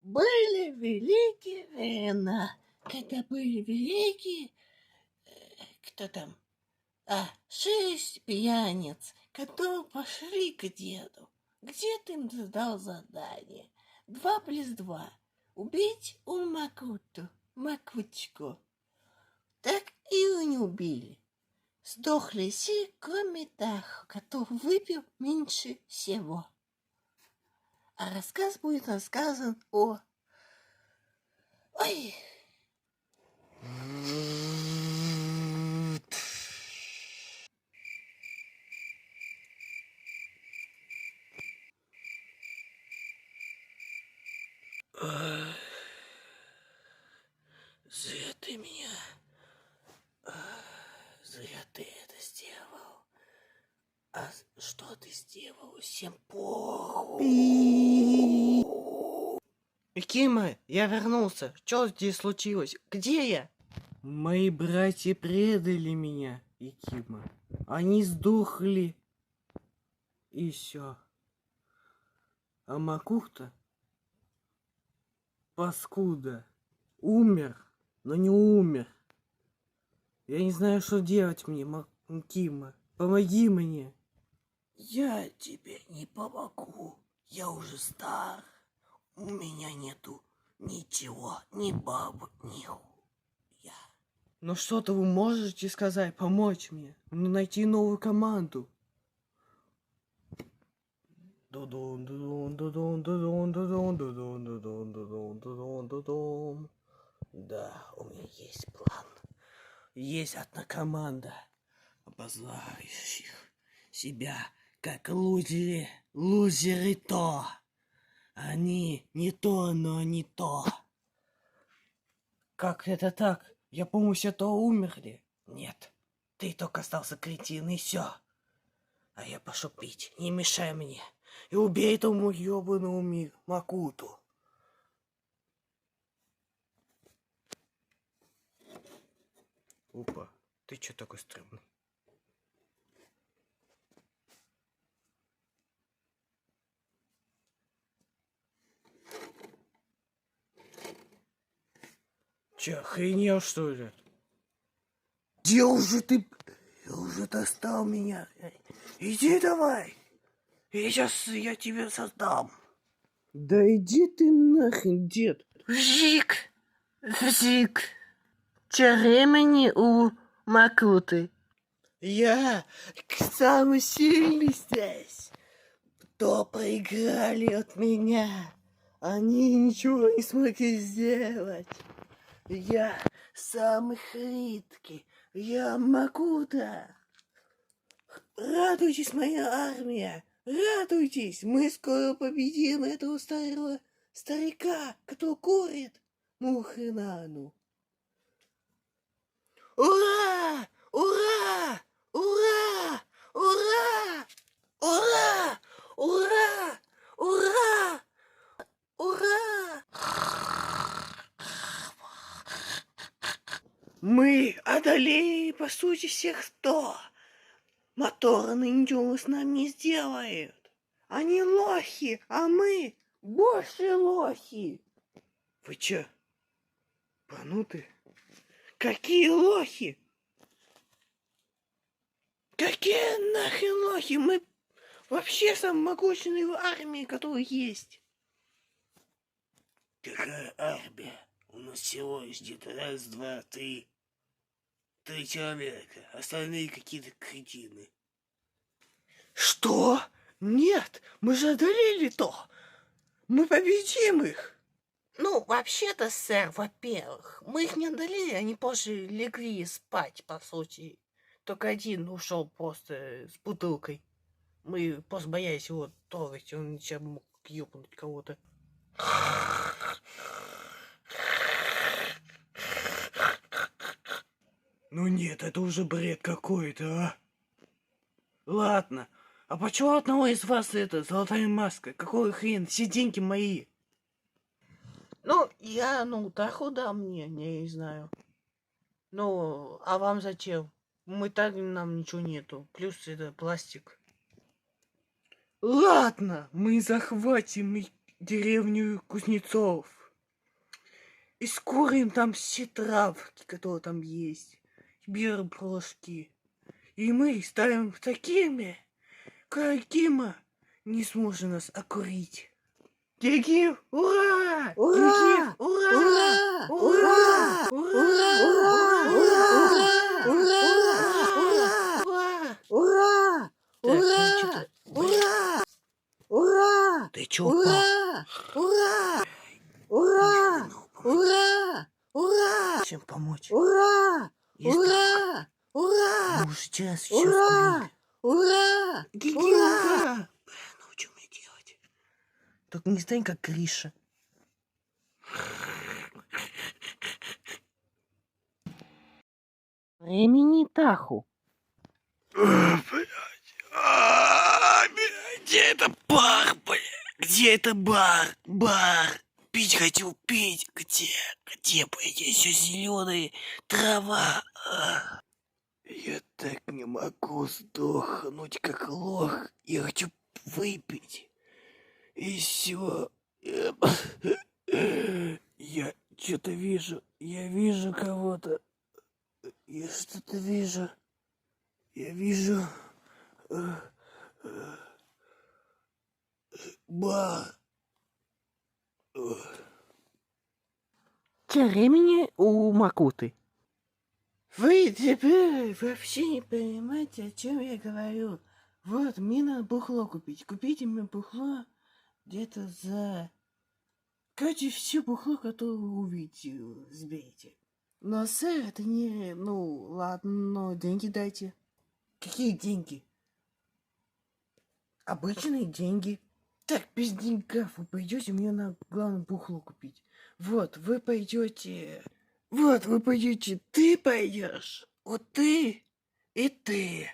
Были великие времена, когда были великие... Кто там? 6 пьяниц, которые пошли к деду. Дед им задал задание. 2+2. Убить Макуточку. Так и не убили. Сдохли все, кроме того, который выпил меньше всего. А рассказ будет рассказан о... Ой... Зря ты меня... Зря ты это сделал. А что ты сделал? Всем похуй. Кима, я вернулся. Что здесь случилось? Где я? Мои братья предали меня, Икима. Они сдохли. И все. А Макухта, паскуда, умер, но не умер. Я не знаю, что делать мне, Кима. Помоги мне. Я тебе не помогу. Я уже стар. У меня нету ничего, ни бабы, ни хуя. Ну что-то вы можете сказать, помочь мне? Найти новую команду. Да, у меня есть план. Есть одна команда, обозначающих себя как лузеры то. Они не то, но не то. Как это так? Я помню, все то умерли. Нет, ты только остался кретин и все. А я пошел пить, не мешай мне. И убей этому ебаную Макуту. Опа, ты чё такой стрёмный? Чё, охренел, что ли? Где уже ты? Уже достал меня. Иди давай. И сейчас я тебе создам. Да иди ты нахрен, дед. Вжик. Че времени у Макуты? Я самый сильный здесь. Кто проиграли от меня? Они ничего не смогли сделать. Я самый хитрый. Я Макута. Радуйтесь, моя армия. Радуйтесь. Мы скоро победим этого старого старика, который курит мухренану. Ура! Ура! Ура! Ура! Ура! Ура! Ура! Ура! Мы одолели, по сути, всех 100. Моторы ничего с нами не сделают. Они лохи, а мы больше лохи. Вы чё, пануты? Какие лохи? Какие нахрен лохи? Мы вообще самая могучая армия, которая есть. Какая армия? У нас всего лишь где-то 1, 2, 3. 3 человека. Остальные какие-то кретины. Что? Нет, мы же одолели то. Мы победим их. Ну, вообще-то, сэр, во-первых, мы их не одолели, они позже легли спать, по сути. Только один ушел просто с бутылкой. Мы просто боялись его трогать, он ничем мог ёбнуть кого-то. Ну нет, это уже бред какой-то, а. Ладно, а почему одного из вас это золотая маска? Какой хрен? Все деньги мои. Ну, я, Таху дам мне, не знаю. Ну, а вам зачем? Мы так, нам ничего нету. Плюс это пластик. Ладно, мы захватим деревню Кузнецов. И скурим там все травки, которые там есть. Берем порошки. И мы станем такими, какими не сможет нас окурить. Дегив, ура! Дегив, Ура! ура! Ура! Ура! Ура! Ура! Ура! Ура! Ура! Так, ну Ура! что-то... Ура! Ура! Ты чё упал? Ура! Ура! Ура! Ура! Ура! Чем помочь? Ура! Есть там... Ура! Ура! Мы уже час все Ура! скурили. Ура! Гигинка! Ну что мне делать? Только не стань как Гриша. Времени Таху. Блядь. Где это бар, блядь? Где это бар? Бар. Пить хочу, пить. Где? Где, блядь? Все зеленые. Трава. Я так не могу сдохнуть, как лох. Я хочу выпить. И все. Я что-то вижу. Я вижу кого-то. Я что-то вижу. Я вижу... Бар. Че времени у Макуты? Вы теперь вообще не понимаете, о чем я говорю. Вот, мне надо бухло купить. Купите мне бухло где-то за... Короче, все бухло, которое вы увидите, заберите. Но, сэр, это не... Ну, ладно, но деньги дайте. Какие деньги? Обычные деньги. Так, без деньгов вы пойдете, мне надо, главное, бухло купить. Вот, вы пойдете... Вот, вы пойдете, ты пойдешь. Вот ты и ты.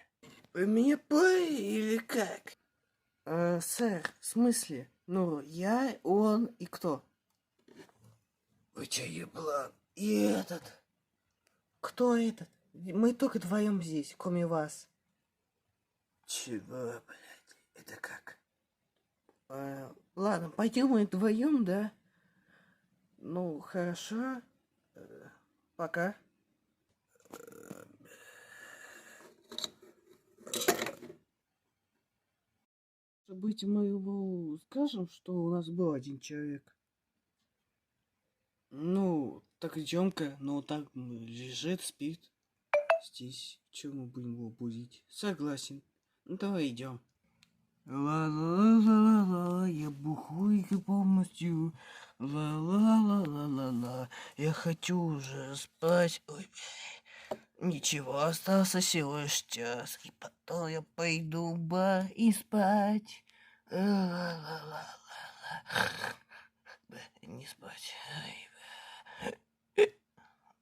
Вы меня поняли или как? Сэр, в смысле? Ну, я, он и кто? Вы че, еблан? И этот? Кто этот? Мы только вдвоем здесь, кроме вас. Чего, блядь? Это как? Ладно, пойдем мы вдвоем, да? Ну, хорошо. Пока. События мы его скажем, что у нас был один человек. Ну, так идем-ка, ну так лежит, спит. Здесь, чем мы будем его будить? Согласен. Ну давай идем. Ла-ла-ла-ла-ла, я бухой полностью. Ла-ла-ла-ла-ла-ла, я хочу уже спать. Ой, ничего, остался всего лишь час. И потом я пойду в бар и спать. Ла-ла-ла-ла-ла. Не спать.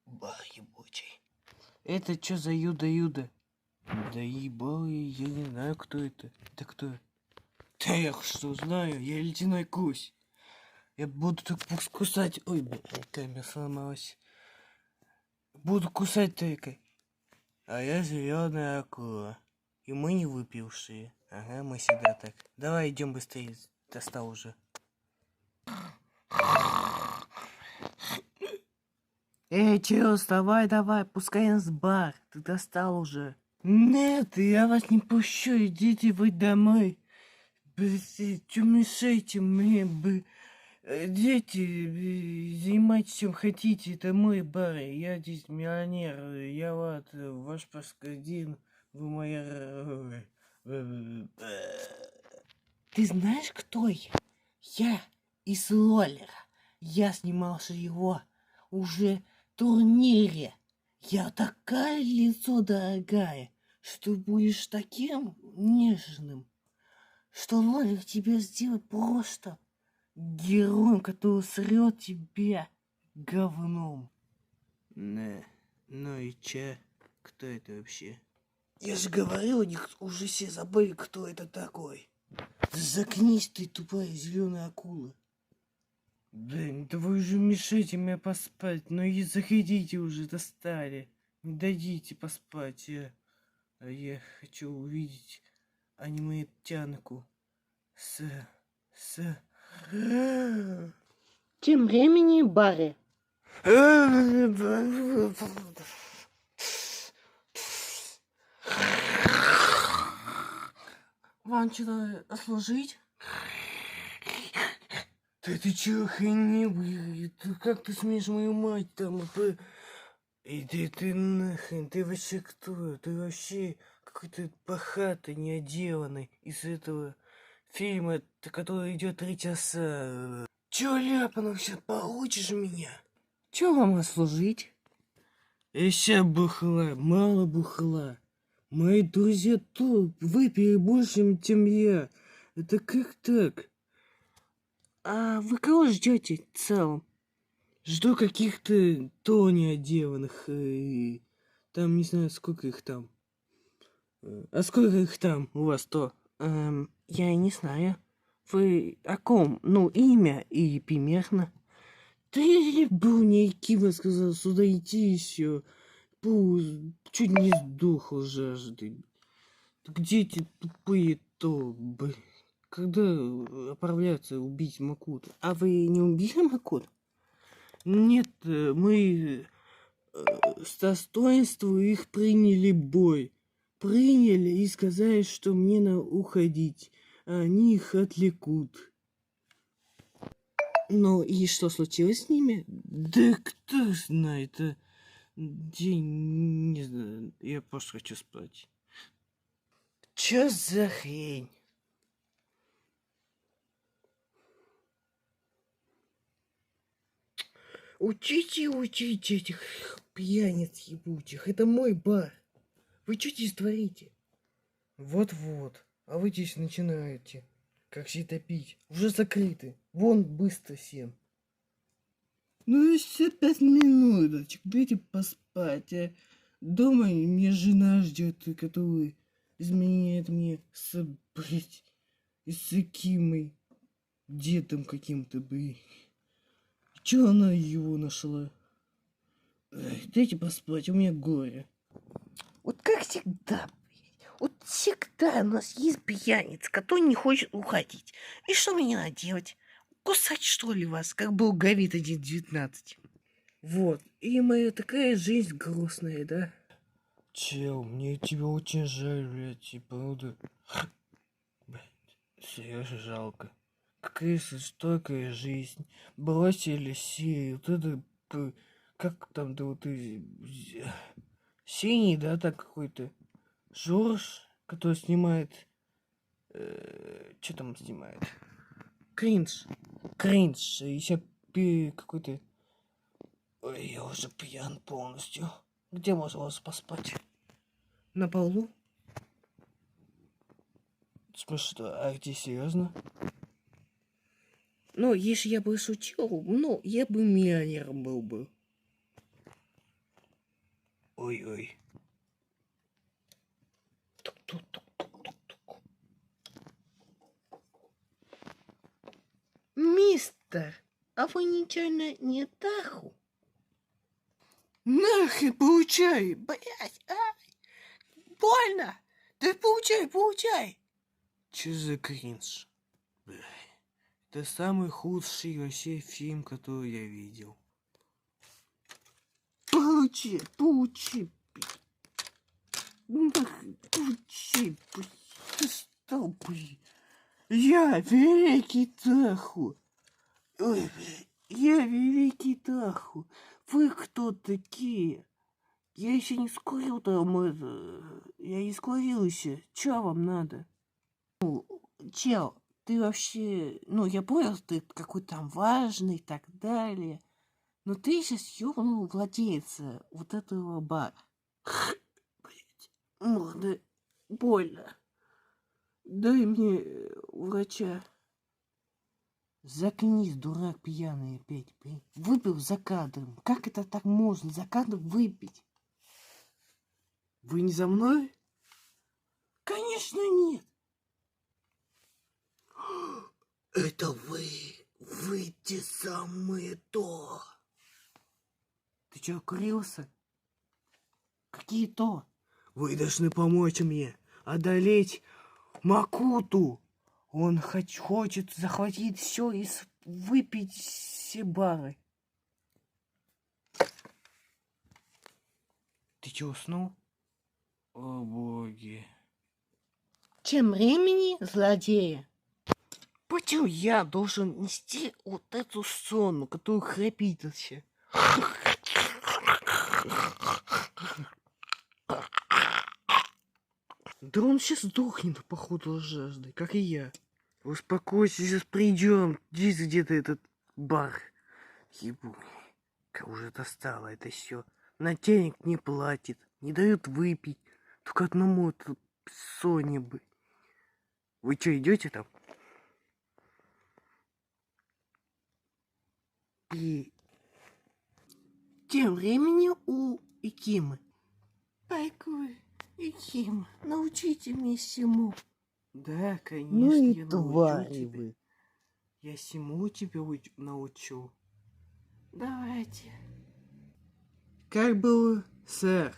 Бар ебучий. Это что за Юда-Юда? Да ебал я не знаю, кто это. Это кто? Да я что знаю, я ледяной гусь. Я буду так кусать. Ой, блядь, камера сломалась. Буду кусать только. А я зеленая акула. И мы не выпившие. Ага, мы всегда так. Давай идем быстрее. Достал уже. Эй, чел, вставай, давай, пускай нас бар. Ты достал уже. Нет, я вас не пущу, идите вы домой. Блин, что мешаете мне, дети, занимайтесь чем хотите, это мой бар, я здесь миллионер, я вот ваш господин, вы моя... Ты знаешь, кто я? Я из Лоллера, я снимался его уже турнире. Я такая лицо дорогая, что будешь таким нежным, что Лолик тебе сделает просто героем, который срет тебя говном. Не, ну и че? Кто это вообще? Я же говорил, у них уже все забыли, кто это такой. Заткнись ты, тупая зеленая акула. Блин, да вы уже мешаете мне поспать, ну и заходите уже, достали. Не дадите поспать, а я хочу увидеть аниметянку с Тем временем в баре. Вам что-то служить? Да ты чё, охренел? Как ты смеешь мою мать там? Иди ты нахрен, ты вообще кто? Ты вообще какой-то пахатый, неоделанный из этого фильма, который идет 3 часа. Чё ляпанул, сейчас получишь меня? Чё вам расслужить? Еще бухла, мало бухла. Мои друзья то выпили больше, чем я. Это как так? А вы кого ждете в целом? Жду каких-то то неоделанных. Там не знаю, сколько их там. А сколько их там у вас то? Я и не знаю. Вы о ком? Ну, имя и примерно. Ты был не Кива сказал, сюда идти еще. Чуть не сдох жажды. Где эти тупые то, когда отправляются убить Макута? А вы не убили Макута? Нет, мы с достоинством их приняли бой. Приняли и сказали, что мне надо уходить. А они их отвлекут. Ну и что случилось с ними? Да кто знает, день, не знаю, я просто хочу спать. Чё за хрень? Учите этих пьяниц ебучих. Это мой бар. Вы что здесь творите? Вот-вот. А вы здесь начинаете. Как все топить. Уже закрыты. Вон быстро всем. Ну еще 5 минуточек. Дайте поспать, а. Дома меня жена ждет, которая изменяет мне блять, с Кимой. Дедом каким-то, блин. Чё она его нашла? Эх, дайте поспать, у меня горе. Вот как всегда, блядь. Вот всегда у нас есть пьяница, который не хочет уходить. И что мне надо делать? Кусать, что ли, вас, как был Гавит 1.19? Вот, и моя такая жизнь грустная, да? Чел, мне тебя очень жаль, блядь, и правда. Блядь, серьезно жалко. Какая жестокая жизнь. Бросили Сирию, вот это, как там, да вот синий, да, так какой-то. Жорж, который снимает, что там снимает? Кринж. Кринж, еще какой-то. Ой, я уже пьян полностью. Где можно вас поспать? На полу? В смысле, а где серьезно? Ну, если я бы шутил, ну, я бы миллионером был бы. Ой-ой. Тук-тук-тук-тук-тук-тук. Мистер, а вы нечаянно не Таху? Нахрен получай! Блять, больно! Да получай! Че за кринж? Блядь. Это самый худший вообще фильм, который я видел. Получи, нахрен, получи, ты что, блин? Я великий Таху. Ой, блядь, я великий Таху. Вы кто такие? Я еще не скурил там это. Я не скурил еще. Че вам надо? Чел, ты вообще... Ну, я понял, ты какой-то там важный и так далее. Но ты сейчас ёбнул владельца вот этого бара. Блять, морда, больно. Дай мне врача. Заткнись, дурак пьяный опять, блин. Выпил за кадром. Как это так можно за кадром выпить? Вы не за мной? Конечно нет. Это вы. Вы те самые то. Ты чё, курился? Какие то? Вы должны помочь мне одолеть Макуту. Он хочет захватить все и выпить все бары. Ты че, уснул? О боги. Тем времени, злодеи, Почему я должен нести вот эту сонну, которую храпит вообще? Да он сейчас сдохнет, походу, от жажды, как и я. Успокойся, сейчас придем. Здесь где-то этот бар. Ебу. Как уже достало это все. На денег не платит, не дают выпить. Только одному тут Соне бы. Вы что, идете там? И тем временем у Икимы. Пайку, Икима, научите меня всему. Да, конечно, ну и я научу твари тебя. вы. Я всему тебя научу. Давайте. Как было, сэр?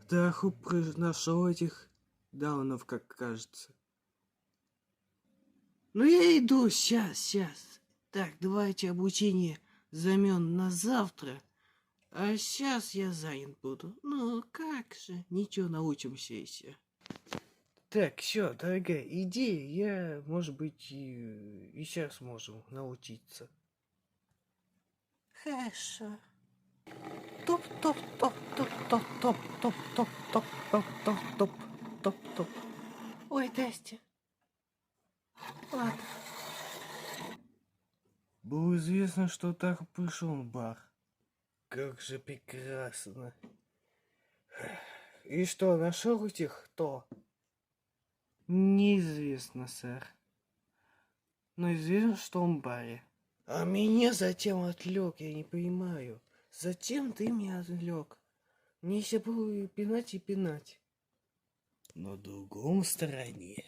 Даху нашел этих даунов, как кажется. Ну я иду, сейчас. Так, давайте обучение замен на завтра. А сейчас я занят буду. Ну, как же, ничего, научимся еще. Так, все, дорогая, иди, я, может быть, и сейчас можем научиться. Хорошо. Топ-топ-топ-топ-топ-топ-топ-топ-топ-топ-топ. Ой, Настя. Ладно. Было известно, что так пришел в бар. Как же прекрасно. И что, нашел этих кто? Неизвестно, сэр. Но известно, что он в баре. А меня затем отвлек, я не понимаю. Зачем ты меня отвлек? Мне еще было пинать и пинать. На другом стороне.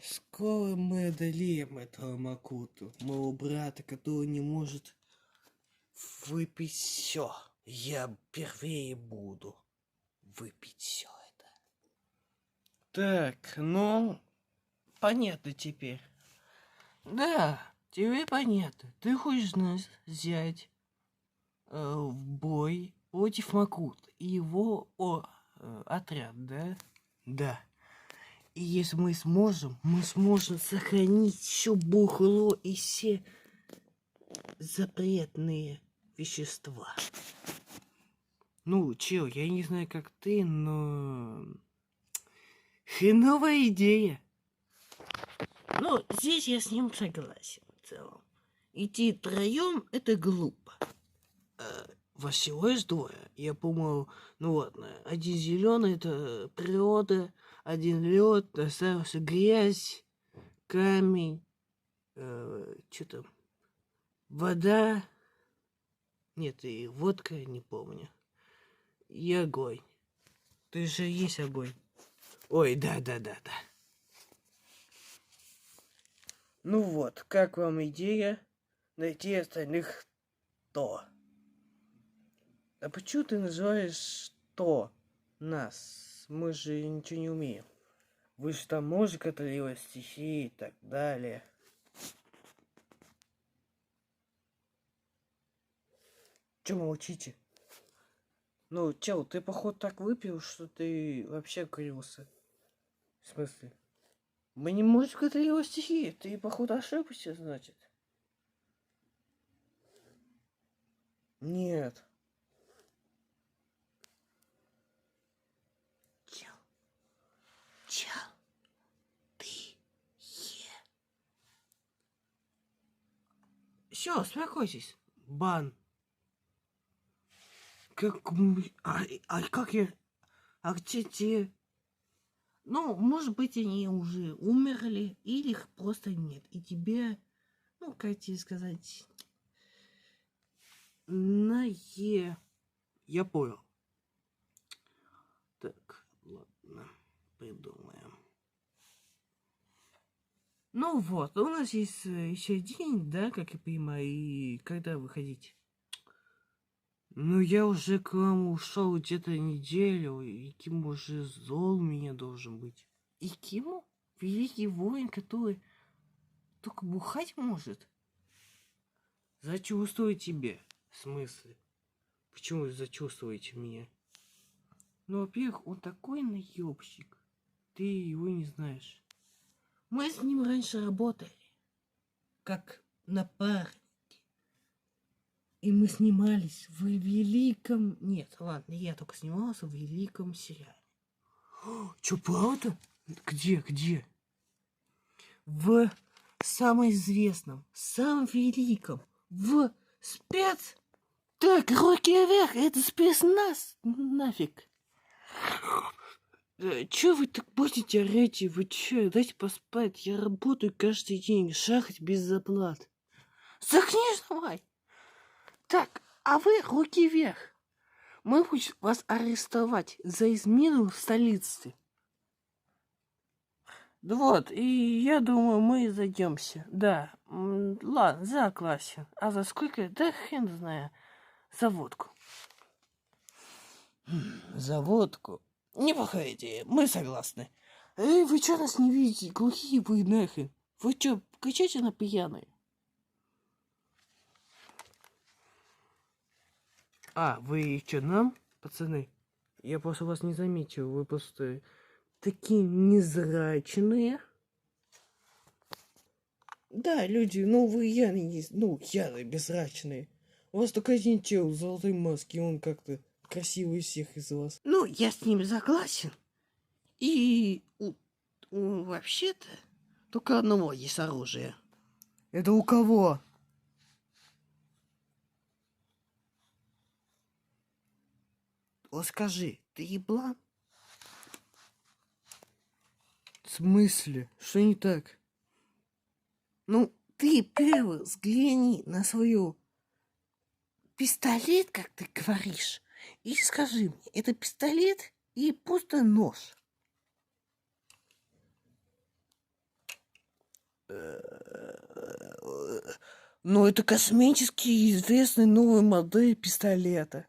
Скоро мы одолеем этого Макуту, моего брата, который не может выпить все. Я первее буду выпить все это. Так, ну, понятно теперь. Да, тебе понятно. Ты хочешь нас взять в бой против Макута и его отряд, да? Да. И если мы сможем сохранить все бухло и все запретные вещества. Ну, чел, я не знаю, как ты, но... Хреновая идея. Ну, здесь я с ним согласен в целом. Идти втроем — это глупо. Вас всего есть двое. Я думаю, ну ладно, один зеленый — это природа, один лед, остался грязь, камень, что там, вода, нет, и водка, не помню, и огонь. Ты же есть огонь. Ой, да. Ну вот, как вам идея найти остальных то? А почему ты называешь то нас? Мы же ничего не умеем. Вы же там музыка творила, стихи и так далее. Чё молчите? Ну, чел, ты походу так выпил, что ты вообще курился. В смысле? Мы не музыка творила стихи, ты походу ошибся, значит. Нет. Чел, ты Все, успокойтесь. Бан. Как как я... А где те... Ну, может быть, они уже умерли, или их просто нет. И тебе, ну, как тебе сказать... Я понял. Так, ладно, придумаем. Ну вот, у нас есть еще день, да, как я понимаю, и когда выходить? Ну, я уже к вам ушел где-то неделю, и Ким уже зол меня должен быть. И Киму? великий воин, который только бухать может? Зачувствую тебе. В смысле? Почему вы зачувствуете меня? Ну, во-первых, он такой наебщик. Ты его не знаешь. Мы с ним раньше работали. Как напарники. И мы снимались в великом... Нет, ладно, я только снимался в великом сериале. Чё, правда? Где? В самом известном, самом великом, в спец... Так, руки вверх, это спецназ, нафиг. Чё вы так будете орать? Вы чё, дайте поспать, я работаю каждый день, шахать без заплат. Заткнись давай! Так, а вы руки вверх. Мы хотим вас арестовать за измену в столице. Да вот, и я думаю, мы зайдемся. Да, ладно, согласен. А за сколько? Да хрен знаю. За водку. За водку? Неплохая идея, мы согласны. Эй, вы что нас не видите? Глухие вы нахрен. Вы что, кричите на пьяные? А, вы что, нам, пацаны? Я просто вас не заметил, вы просто такие незрачные. Да, люди, ну вы явно не... Ну, явно безрачные. У вас только один чел в золотой маске, и он как-то красивый из всех из вас. Ну, я с ним согласен. И вообще-то только одного есть оружие. Это у кого? Вот скажи, ты еблан? В смысле? Что не так? Ну, ты первый взгляни на свою пистолет, как ты говоришь, и скажи мне, это пистолет и просто нож? Ну, это космически известная новая модель пистолета.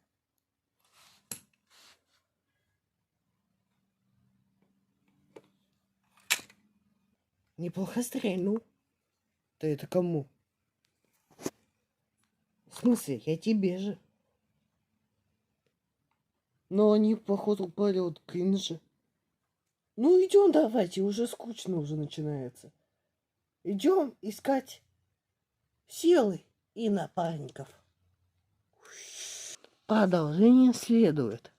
Неплохо стрельнул. Ты это кому? В смысле, я тебе же. Но они, походу, упали от кринжа. Ну, идем давайте, уже скучно уже начинается. Идем искать силы и напарников. Продолжение следует.